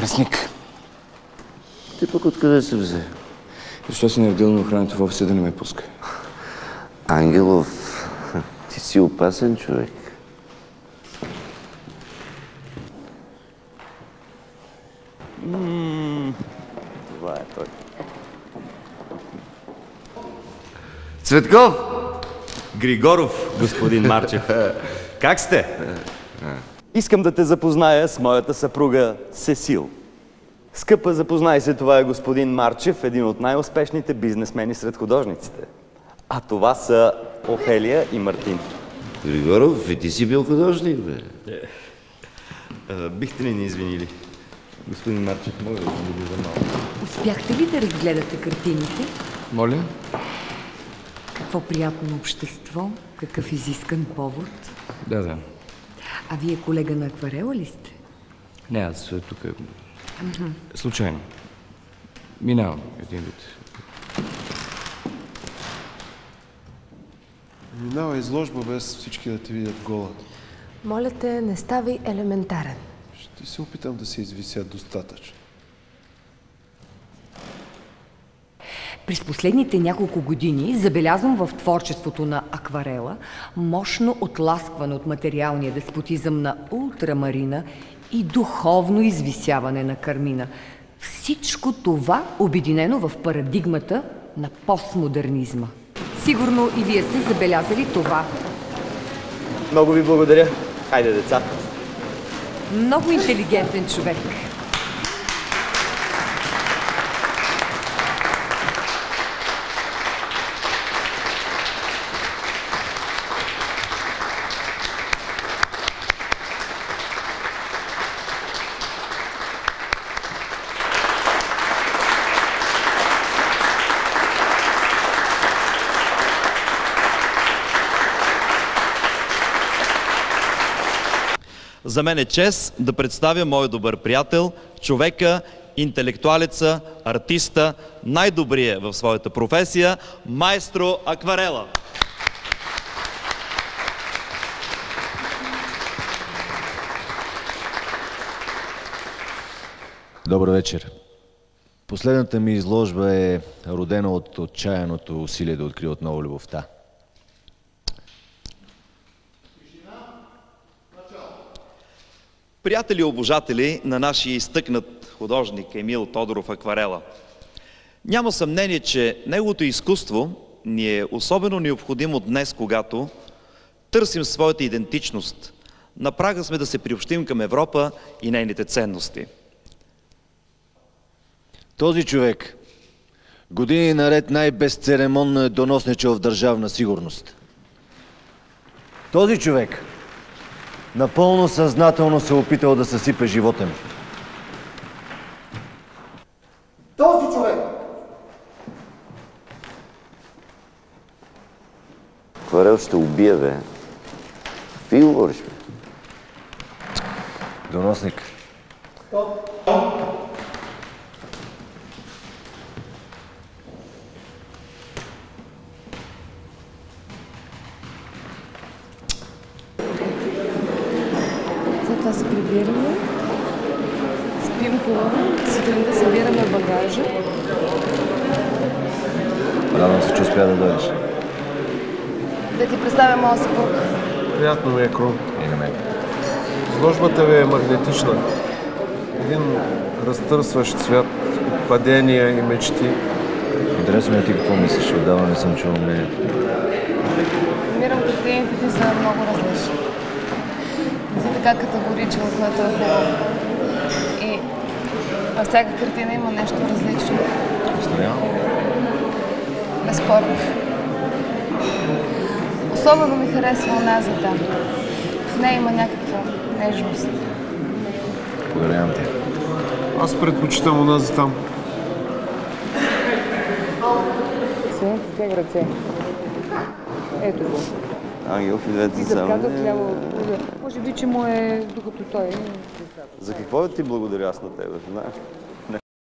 Ресник. Ти пък откъде се взе? Защо си навдил на охраната в офиса да не ме пуска? Ангелов, ти си опасен човек. Това е той. Цветков! Григоров, господин Марчев. Как сте? Искам да те запозная с моята съпруга Сесил. Скъпа, запознай се, това е господин Марчев, един от най-успешните бизнесмени сред художниците. А това са Офелия и Мартин. Григоров, и ти си бил художник, бе. Бихте ли ни извинили? Господин Марчев, мога да ви за малко. Успяхте ли да разгледате картините? Моля? Какво приятно общество, какъв изискан повод. Да. А вие колега на акварела ли сте? Не, аз тук... Случайно. Минавам един вид. Минава изложба без всички да те видят гола. Моля те, не ставай елементарен. Ще се опитам да се извися достатъчно. През последните няколко години забелязвам в творчеството на акварела мощно отласкване от материалния деспотизъм на ултрамарина и духовно извисяване на кармина. Всичко това обединено в парадигмата на постмодернизма. Сигурно и вие сте забелязали това. Много ви благодаря. Хайде, деца. Много интелигентен човек. За мен е чест да представя мой добър приятел, човека, интелектуалеца, артиста, най-добрия в своята професия, майстро акварела. Добър вечер. Последната ми изложба е родена от отчаяното усилие да открия отново любовта. Приятели и обожатели на нашия изтъкнат художник Емил Тодоров акварела. Няма съмнение, че неговото изкуство ни е особено необходимо днес, когато търсим своята идентичност. На прага сме да се приобщим към Европа и нейните ценности. Този човек години наред най-безцеремонно е доносничал в Държавна сигурност. Този човек напълно съзнателно се опитал да съсипе живота ми. Този човек! Акварел ще убие, бе. Какви говориш, бе? Доносник. След това се прибираме, спим хубаво, сутринта събираме багажа. Радвам се, че успя да дойдеш. Да ти представя моя съпруг. Приятно ми е, Крум. И на мен. Изложбата ви е магнетична. Един разтърсващ свят, падения и мечти. Интересно ми е ти какво мислиш, отдавна не съм чувал мнението. Намирам картините ти са много различни. Не си така категоричен, което е хубаво. И във всяка картина има нещо различно. Постоянно? Безспорно. Особено ми харесва онази там. В нея има някаква нежност. Поверявам те. Аз предпочитам онази там. Силно тях ръце. Ето го. Ангел в двете И зърката трябва... Може би, че му е докато той. За какво ти благодаря аз на тебе, знаеш?